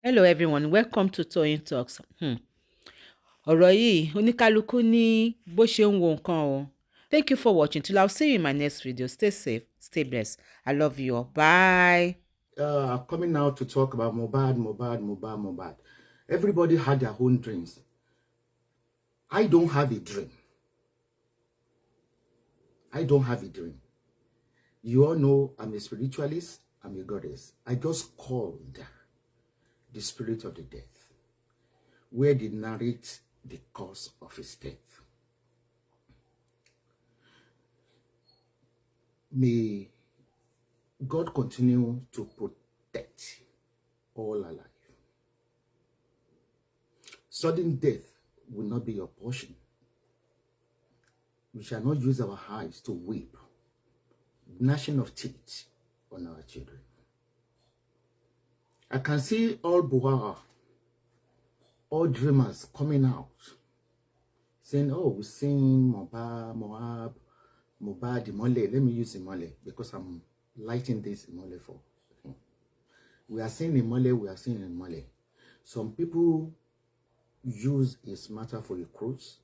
Hello everyone, welcome to Toyeen Talks. Ọ̀rọ̀ yìí oníkálukú ní bó ṣe ń wo nǹkan o. Thank you for watching. Till I'll see you in my next video. Stay safe, stay blessed. I love you all. Bye. Coming now to talk about Mobad. Everybody had their own dreams. I don't have a dream. I don't have a dream. You all know I'm a spiritualist, I'm a goddess. I just called the spirit of the death, where they narrate the cause of his death. May God continue to protect all alive. Sudden death will not be your portion. We shall not use our eyes to weep, gnashing of teeth on our children. I can see all Buhara, all dreamers coming out, saying, oh, we're seeing Mobad, Imole. Let me use Imole because I'm lighting this Imole for him. We are seeing Imole, we are seeing Imole. Some people use his matter for a cruise.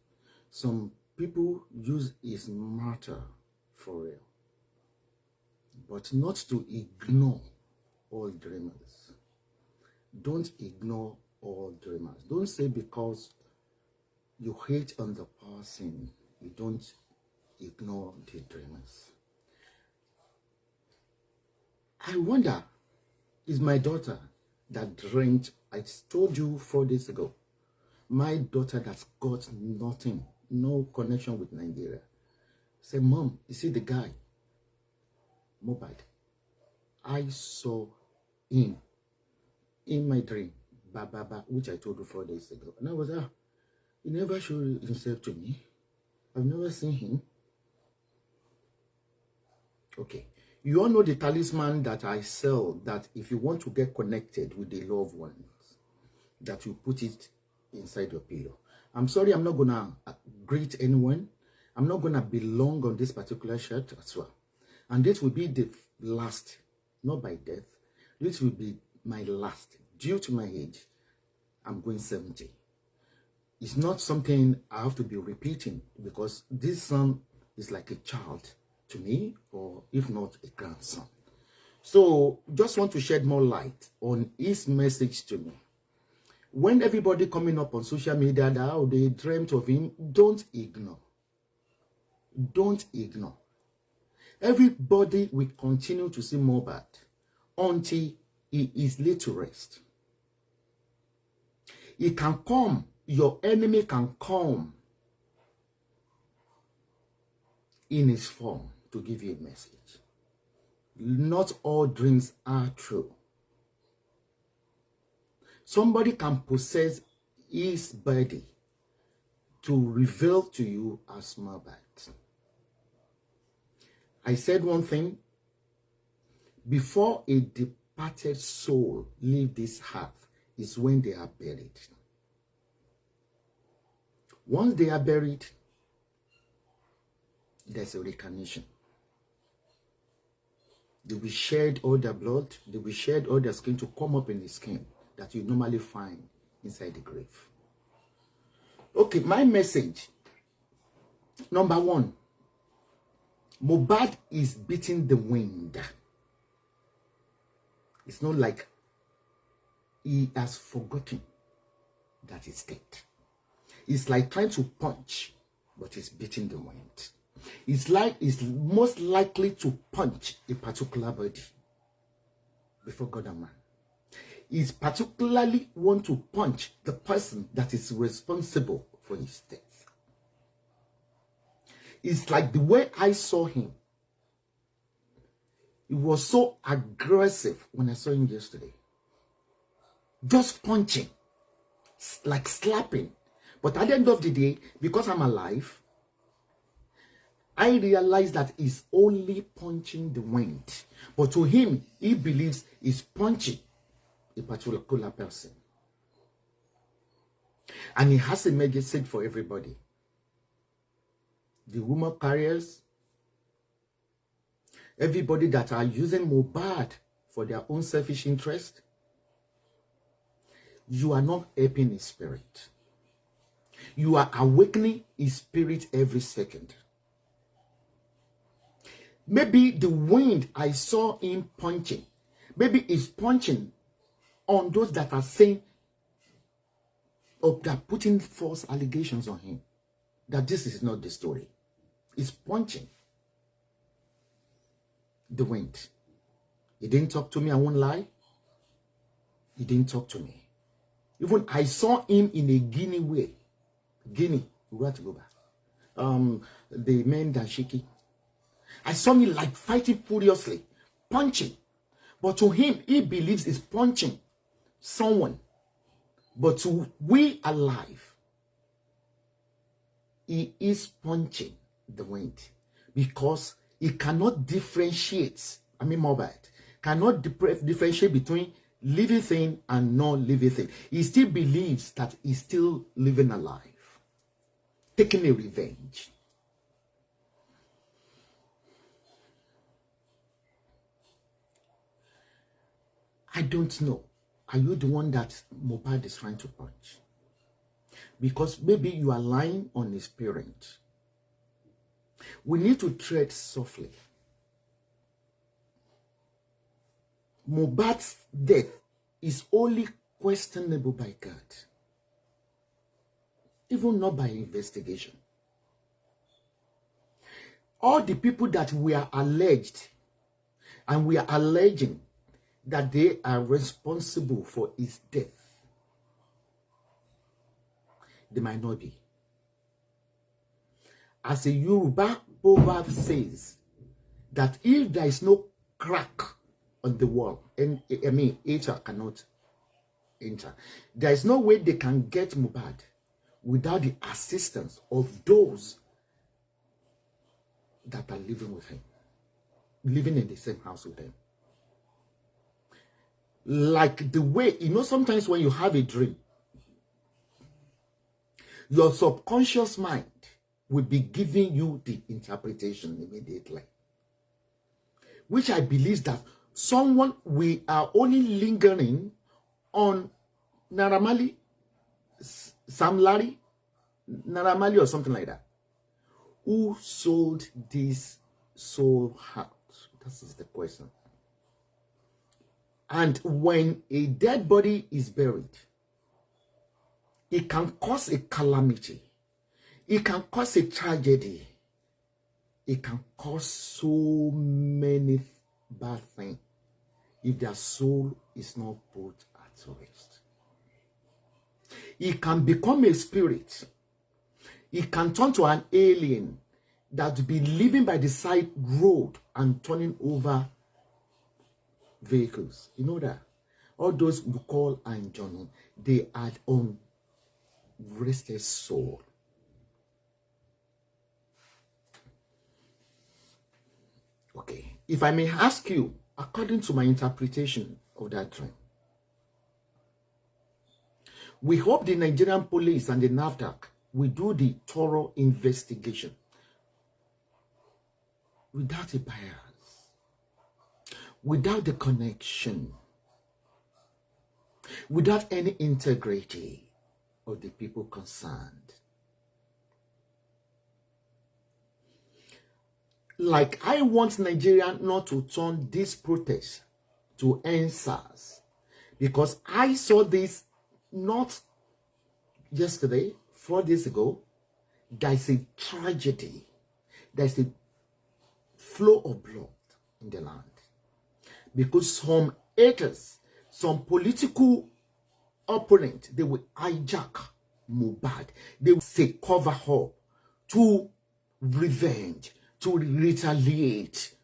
Some people use his matter for real. But not to ignore all dreamers. Don't ignore all dreamers. Don't say because you hate on the person, you don't ignore the dreamers. I wonder, is my daughter that dreamed, I told you 4 days ago, my daughter that's got nothing, no connection with Nigeria, said, Mom, you see the guy, Mobad, I saw him in my dream, which I told you 4 days ago. And I was, he never showed himself to me. I've never seen him. Okay. You all know the talisman that I sell, that if you want to get connected with the loved ones, that you put it inside your pillow. I'm sorry, I'm not going to greet anyone. I'm not going to belong on this particular shirt as well. And this will be the last, not by death. This will be my last. Due to my age, I'm going 70. It's not something I have to be repeating because this son is like a child to me, or if not a grandson. So just want to shed more light on his message to me. When everybody coming up on social media that how they dreamt of him, don't ignore. Don't ignore. Everybody will continue to see Mobad until he is laid to rest. He can come, your enemy can come in his form to give you a message. Not all dreams are true. Somebody can possess his body to reveal to you as Mobad. I said one thing, before a departed soul leave this earth is when they are buried. Once they are buried, there's a reincarnation. They will shed all their blood, they will shed all their skin to come up in the skin that you normally find inside the grave. Okay, my message. Number one, Mobad is beating the wind. It's not like he has forgotten that he's dead. It's like trying to punch, but he's beating the wind. It's like he's most likely to punch a particular body before God and man. He's particularly want to punch the person that is responsible for his death. It's like the way I saw him. He was so aggressive when I saw him yesterday. Just punching, like slapping. But at the end of the day, because I'm alive, I realized that he's only punching the wind. But to him, he believes he's punching a particular person. And he has a message for everybody. The woman carriers, everybody that are using Mobad for their own selfish interest, you are not helping his spirit. You are awakening his spirit every second. Maybe the wind I saw him punching, maybe he's punching on those that are saying, or that putting false allegations on him, that this is not the story. He's punching the wind. He didn't talk to me, I won't lie. He didn't talk to me. Even I saw him in a Guinea way. Guinea, we have to go back. The men Dashiki. I saw him like fighting furiously, punching. But to him, he believes he's punching someone. But to we alive, he is punching the wind because he cannot differentiate. Mobad cannot differentiate between living thing and non-living thing. He still believes that he's still living alive, taking a revenge. I don't know. Are you the one that Mobad is trying to punch? Because maybe you are lying on his parent. We need to tread softly. Mobad's death is only questionable by God, even not by investigation. All the people that we are alleged and we are alleging that they are responsible for his death, they might not be. As a Yoruba proverb says, that if there is no crack on the wall, and HR cannot enter, there is no way they can get Mobad without the assistance of those that are living with him, living in the same house with him. Like the way, sometimes when you have a dream, your subconscious mind will be giving you the interpretation immediately. Which I believe that we are only lingering on Naramali, Sam Larry, Naramali or something like that. Who sold this soul heart? That is the question. And when a dead body is buried, it can cause a calamity. It can cause a tragedy. It can cause so many bad things if their soul is not put at rest. It can become a spirit. It can turn to an alien that will be living by the side road and turning over vehicles. You know that? All those you call Anjonu, they are on restless soul. Okay, if I may ask you, according to my interpretation of that dream, we hope the Nigerian police and the NAFDAC will do the thorough investigation without a bias, without the connection, without any integrity of the people concerned. Like, I want Nigeria not to turn this protest to answers, because I saw this not yesterday, 4 days ago. There's a tragedy. There's a flow of blood in the land because some haters, some political opponent, they will hijack Mobad. They will say cover up to revenge, to retaliate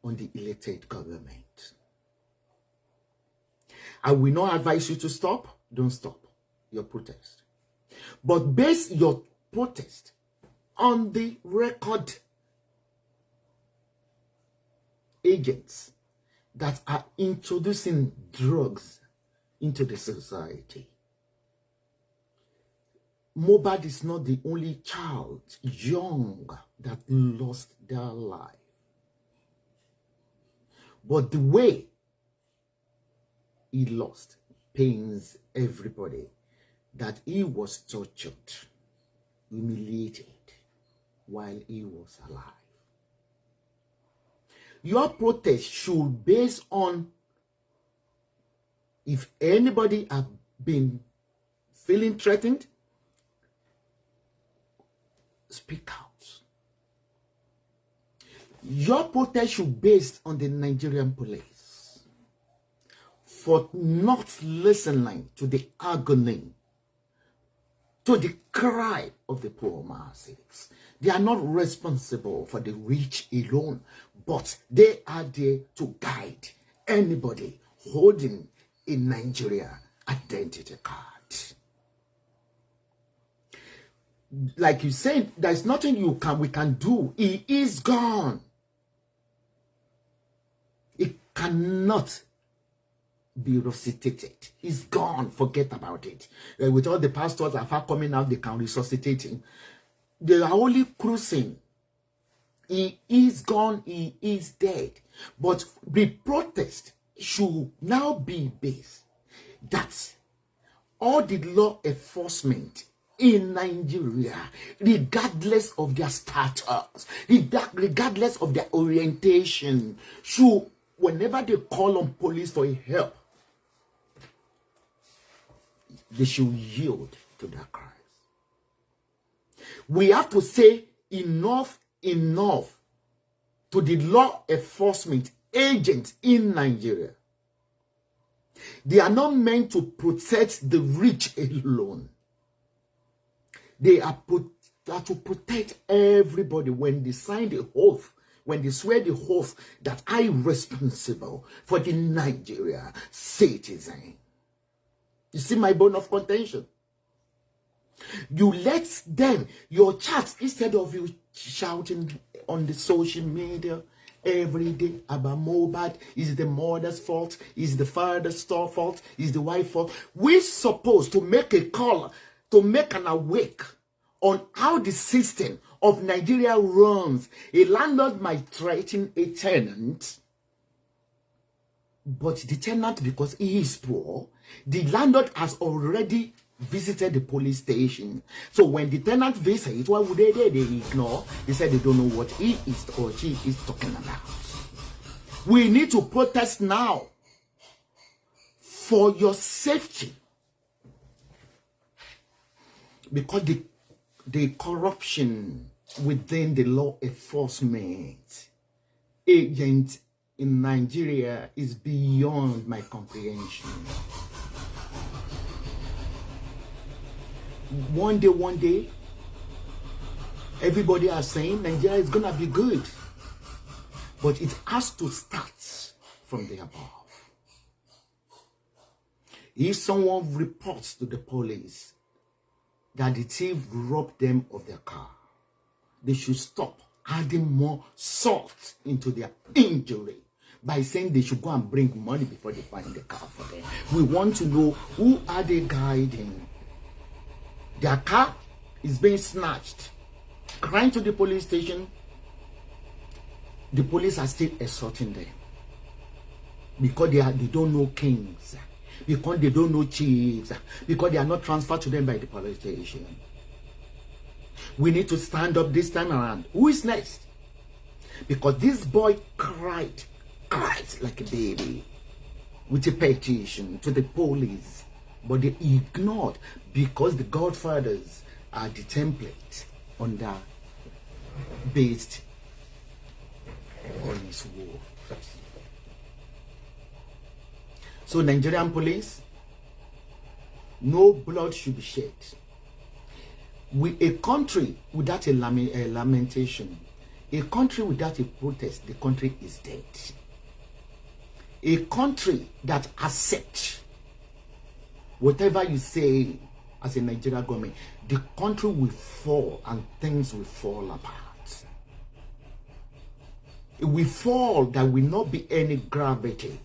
on the elected government. I will not advise you to stop. Don't stop your protest. But base your protest on the record agents that are introducing drugs into the society. Mobad is not the only child, young, that lost their life. But the way he lost pains everybody, that he was tortured, humiliated while he was alive. Your protest should be based on if anybody have been feeling threatened, speak out. Your protest should be based on the Nigerian police for not listening to the agony, to the cry of the poor masses. They are not responsible for the rich alone, but they are there to guide anybody holding a Nigeria identity card. Like you said, there's nothing we can do. He is gone. It cannot be resuscitated. He's gone. Forget about it. With all the pastors that are coming out, they can resuscitate him. They are only cruising. He is gone. He is dead. But the protest should now be based that all the law enforcement in Nigeria, regardless of their status, regardless of their orientation, should, whenever they call on police for help, they should yield to their cries. We have to say enough to the law enforcement agents in Nigeria. They are not meant to protect the rich alone. They are to protect everybody when they sign the oath, when they swear the oath that I am responsible for the Nigeria citizen. You see my bone of contention? You let them, your chats, instead of you shouting on the social media every day about Mobad, is the mother's fault, is the father's fault, is the wife's fault. We're supposed to make a call, to make an awake on how the system of Nigeria runs. A landlord might threaten a tenant, but the tenant, because he is poor, the landlord has already visited the police station. So when the tenant visits, what would they do? They ignore. They say they don't know what he is or she is talking about. We need to protest now for your safety, because the corruption within the law enforcement agent in Nigeria is beyond my comprehension. One day, everybody are saying Nigeria is gonna be good, but it has to start from the above. If someone reports to the police that the thief robbed them of their car, they should stop adding more salt into their injury by saying they should go and bring money before they find the car for them. We want to know, who are they guiding? Their car is being snatched, crying to the police station. The police are still assaulting them because they don't know kings, because they don't know chiefs, because they are not transferred to them by the police station. We need to stand up this time around. Who is next? Because this boy cried like a baby with a petition to the police, but they ignored, because the godfathers are the template based on his word. So Nigerian police, no blood should be shed. A country without a lamentation, a country without a protest, the country is dead. A country that accepts whatever you say as a Nigerian government, the country will fall and things will fall apart. It will fall. There will not be any gravity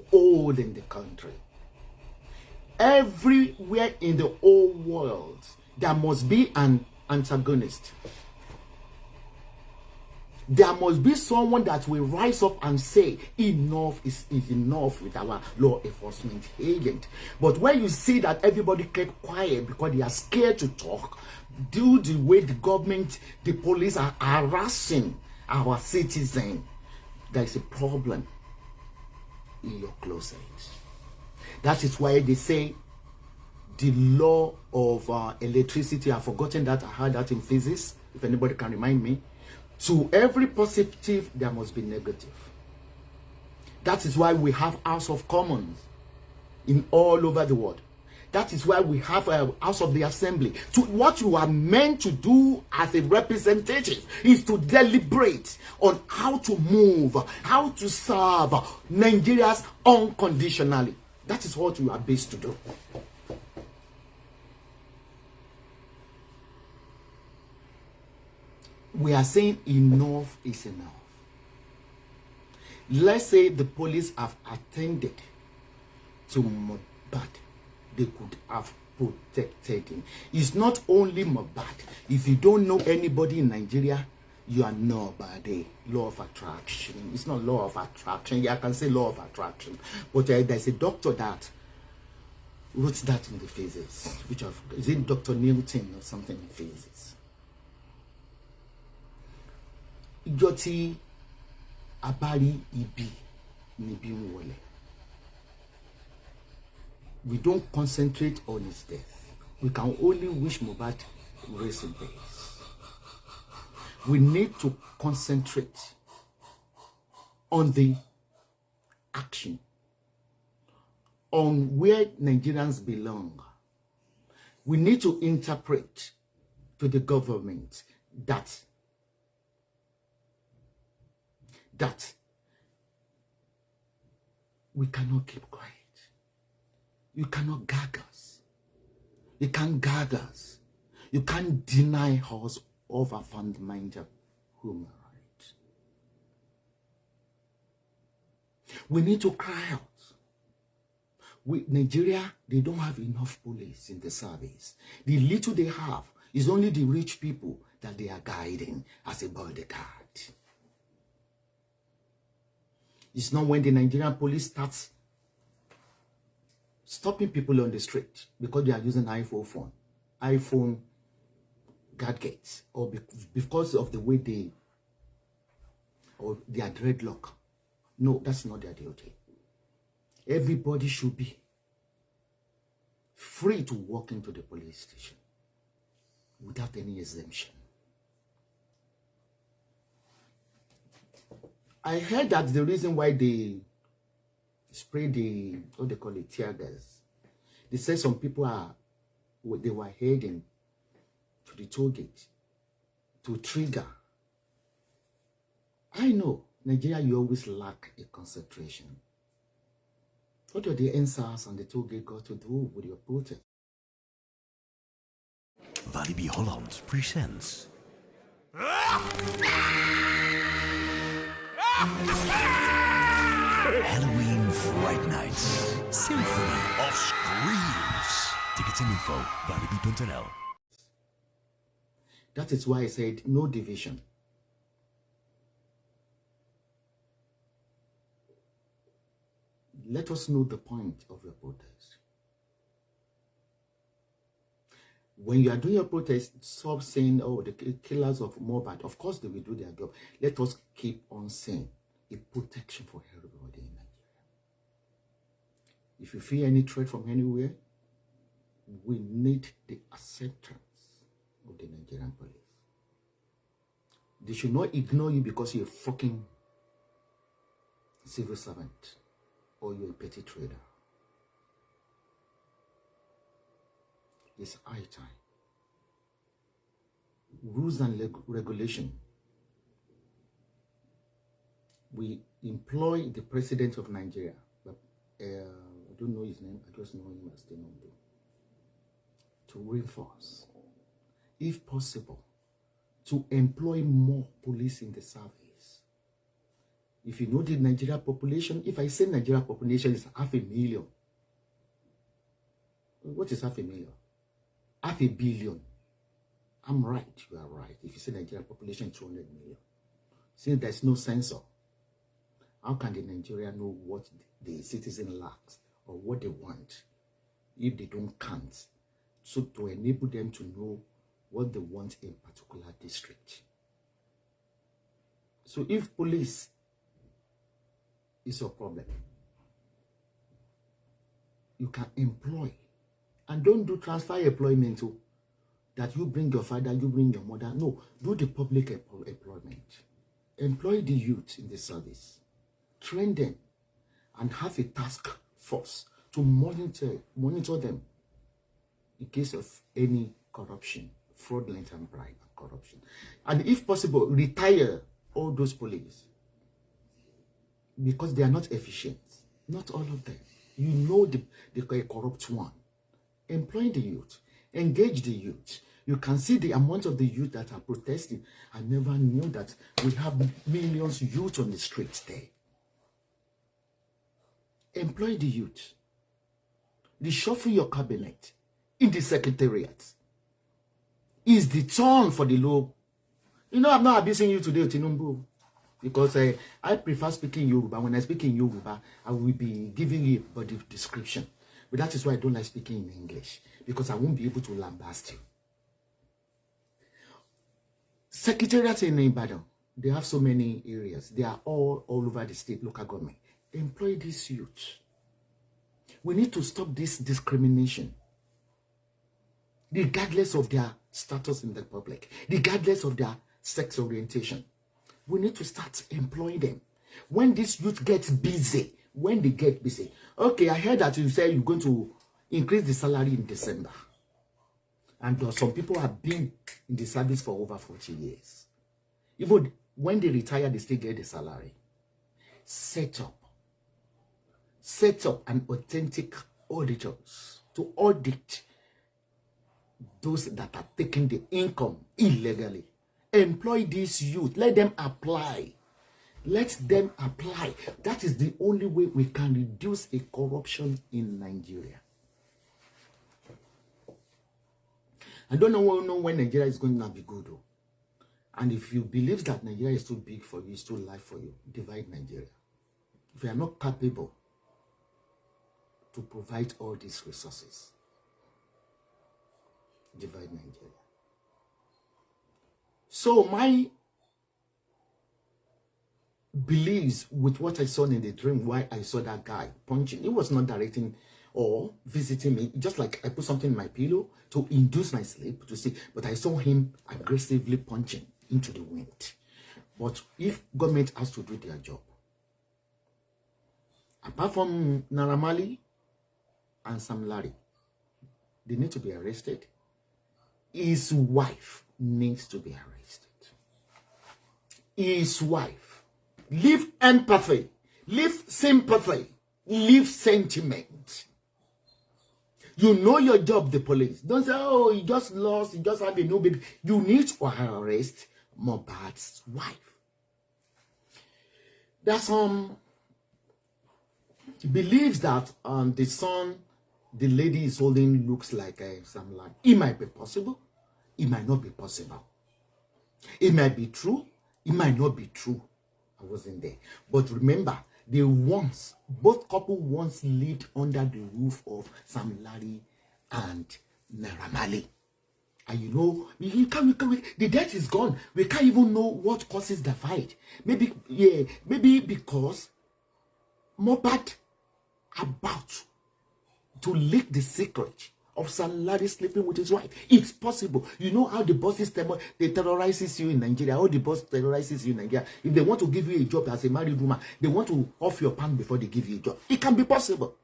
holding the country. Everywhere in the whole world, there must be an antagonist. There must be someone that will rise up and say enough is enough with our law enforcement agent. But when you see that everybody kept quiet because they are scared to talk, due to the way the government, the police are harassing our citizens, there is a problem in your closet. That is why they say the law of electricity, I've forgotten that, I heard that in physics, if anybody can remind me. To every positive, there must be negative. That is why we have House of Commons in all over the world. That is why we have a House of the Assembly. To what you are meant to do as a representative is to deliberate on how to move, how to serve Nigerians unconditionally. That is what you are based to do. We are saying enough is enough. Let's say the police have attended to Mobad. They could have protected him. It's not only Mobad. If you don't know anybody in Nigeria, you are nobody. Law of attraction. It's not law of attraction. Yeah, I can say law of attraction. But there's a doctor that wrote that in the physics. Is it Dr. Newton or something in physics? Ìjọ abari ibi nibi wole. We don't concentrate on his death. We can only wish Mobad rest in peace. We need to concentrate on the action, on where Nigerians belong. We need to interpret to the government that we cannot keep quiet. You cannot gag us. You can't gag us. You can't deny us of our fundamental human rights. We need to cry out. Nigeria, they don't have enough police in the service. The little they have is only the rich people that they are guiding as a bodyguard. It's not when the Nigerian police starts stopping people on the street because they are using iPhone gadgets, or because of the way they, or their dreadlock. No, that's not their duty. Everybody should be free to walk into the police station without any exemption. I heard that the reason why they spray the, what they call it, tear gas, they say some people they were heading to the toll gate to trigger. I know, Nigeria, you always lack a concentration. What do the NSAS and the toll gate got to do with your protest? Walibi Holland presents Halloween Fright Nights, Symphony of Screams. Tickets and info, walibi.nl. That is why I said no division. Let us know the point of your protest. When you are doing your protest, stop saying, oh, the killers of Mobad. Of course, they will do their job. Let us keep on saying a protection for everybody in Nigeria. If you feel any threat from anywhere, we need the acceptance of the Nigerian police. They should not ignore you because you're a fucking civil servant or you're a petty trader. It's high time. Rules and regulation. We employ the president of Nigeria, but I don't know his name, I just know him as Tinubu, to reinforce, if possible, to employ more police in the service. If you know the Nigeria population, if I say Nigeria population is 500,000, what is 500,000? 500 million. I'm right, you are right. If you say Nigeria population 200 million, since there's no censor, how can the Nigerian know what the citizen lacks or what they want if they don't count? So to enable them to know what they want in particular district. So if police is your problem, you can employ, and don't do transfer employment too, that you bring your father, you bring your mother. No, do the public employment. Employ the youth in the service, train them, and have a task force to monitor them in case of any corruption, fraudulent and bribe and corruption. And if possible, retire all those police because they are not efficient. Not all of them. You know the corrupt one. Employ the youth. Engage the youth. You can see the amount of the youth that are protesting. I never knew that we have millions of youth on the streets there. Employ the youth. Reshuffle your cabinet in the secretariat. Is the turn for the low. You know, I'm not abusing you today, Tinubu, because I prefer speaking Yoruba. When I speak in Yoruba, I will be giving you a body description. But that is why I don't like speaking in English, because I won't be able to lambast you. Secretariats in Ibadan, they have so many areas. They are all over the state, local government. Employ this youth. We need to stop this discrimination, regardless of their status in the public, regardless of their sex orientation. We need to start employing them. When this youth gets busy, when they get busy. Okay, I heard that you say you're going to increase the salary in December. And some people have been in the service for over 40 years. Even when they retire, they still get the salary. Set up an authentic auditors to audit those that are taking the income illegally. Employ these youth. Let them apply. Let them apply. That is the only way we can reduce a corruption in Nigeria. I don't know when Nigeria is going to be good, though. And if you believe that Nigeria is too big for you, it's too light for you, divide Nigeria. If you are not capable to provide all these resources, divide Nigeria. So my beliefs with what I saw in the dream, why I saw that guy punching, he was not directing or visiting me, just like I put something in my pillow to induce my sleep to see, but I saw him aggressively punching into the wind. But if government has to do their job, apart from Naramali and Sam Larry, they need to be arrested. His wife needs to be arrested. His wife. Leave empathy. Leave sympathy. Leave sentiment. You know your job, the police. Don't say, oh, he just lost, he just had a new baby. You need to arrest Mobad's wife. There's some believes that the son the lady is holding looks like Sam Larry. It might be possible. It might not be possible. It might be true. It might not be true. I wasn't there. But remember, they once, both couple once lived under the roof of Sam Larry and Naramali. And you know, the death is gone. We can't even know what causes the fight. Maybe because Mobad about to leak the secret of Sam Larry sleeping with his wife. It's possible. You know how the bosses they terrorizes you in Nigeria. How the boss terrorizes you in Nigeria. If they want to give you a job as a married woman, they want to off your pants before they give you a job. It can be possible.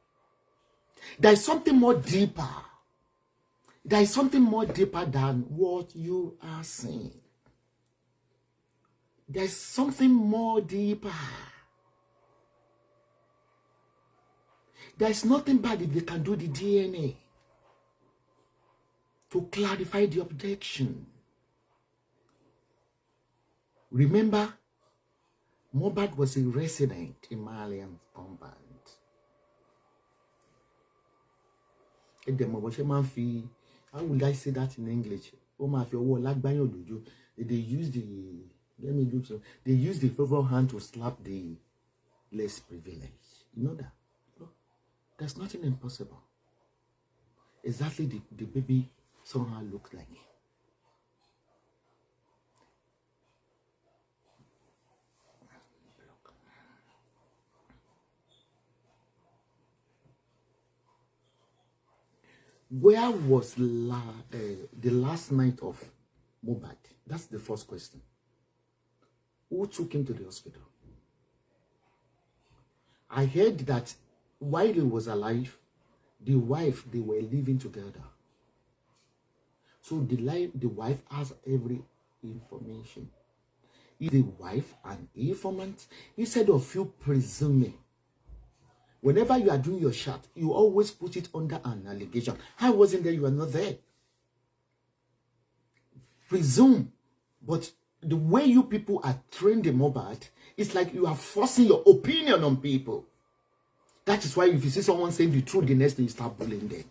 There is something more deeper. There is something more deeper than what you are saying. There is something more deeper. There is nothing bad if they can do the DNA to clarify the objection. Remember, Mobad was a resident in Malian compound. How would I say that in English? They use the Let me do so. They use the favored hand to slap the less privileged. You know that? No, there's nothing impossible. Exactly the baby somehow looks like. Where was the last night of Mobad? That's the first question. Who took him to the hospital? I heard that while he was alive, the wife, they were living together. So the wife has every information. Is the wife an informant? Instead of you presuming, whenever you are doing your shot, you always put it under an allegation. I wasn't there, you are not there. Presume. But the way you people are trained in Mobad, it's like you are forcing your opinion on people. That is why if you see someone saying the truth, the next thing you start bullying them.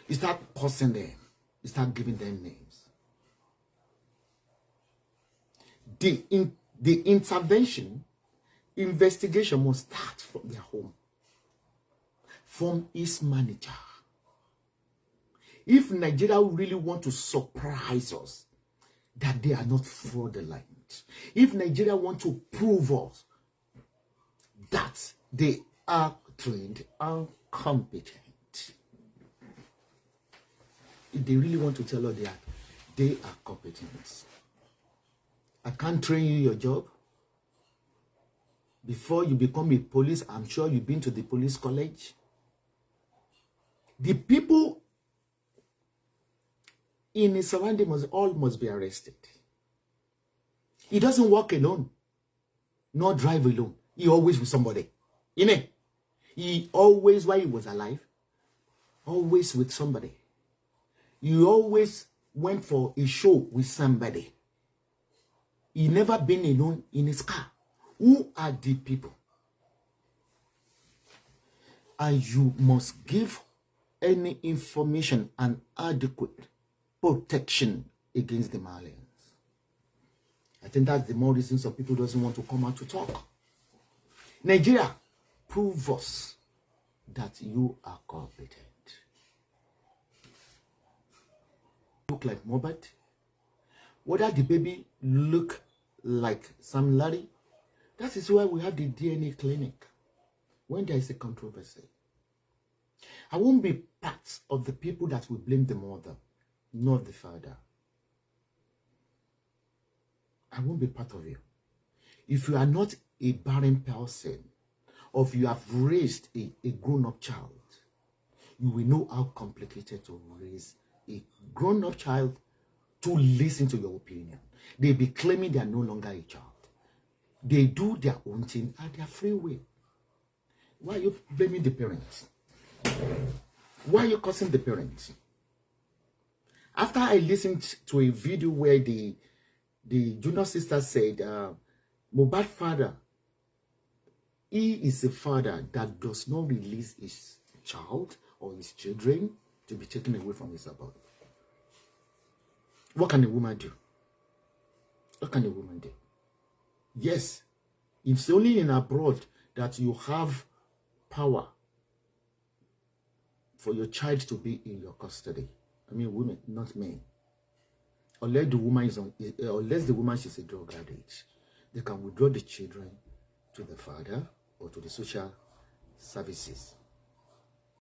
You start cursing them. You start giving them names. The intervention, investigation must start from their home. From his manager. If Nigeria really want to surprise us that they are not fraudulent, if Nigeria want to prove us that they are trained and competent, if they really want to tell us that they are competent, I can't train you your job. Before you become a police, I'm sure you've been to the police college. The people in his surrounding must be arrested. He doesn't walk alone, nor drive alone. He always with somebody. You know, he always, while he was alive, always with somebody. He always went for a show with somebody. He never been alone in his car. Who are the people? And you must give any information and adequate protection against the Malians. I think that's the more reason some people doesn't want to come out to talk. Nigeria, prove us that you are competent. Look like Mobad. Whether the baby look like Sam Larry, that is why we have the DNA clinic. When there is a controversy, I won't be part of the people that will blame the mother, not the father. I won't be part of you. If you are not a barren person, or if you have raised a grown-up child, you will know how complicated to raise a grown-up child to listen to your opinion. They be claiming they are no longer a child. They do their own thing at their free will. Why are you blaming the parents? Why are you cursing the parents? After I listened to a video where the junior sister said, Mobad father, he is a father that does not release his child or his children to be taken away from his abode. What can a woman do? What can a woman do? Yes, it's only in abroad that you have power for your child to be in your custody. I mean women, not men. Unless the woman is a drug addict, they can withdraw the children to the father or to the social services.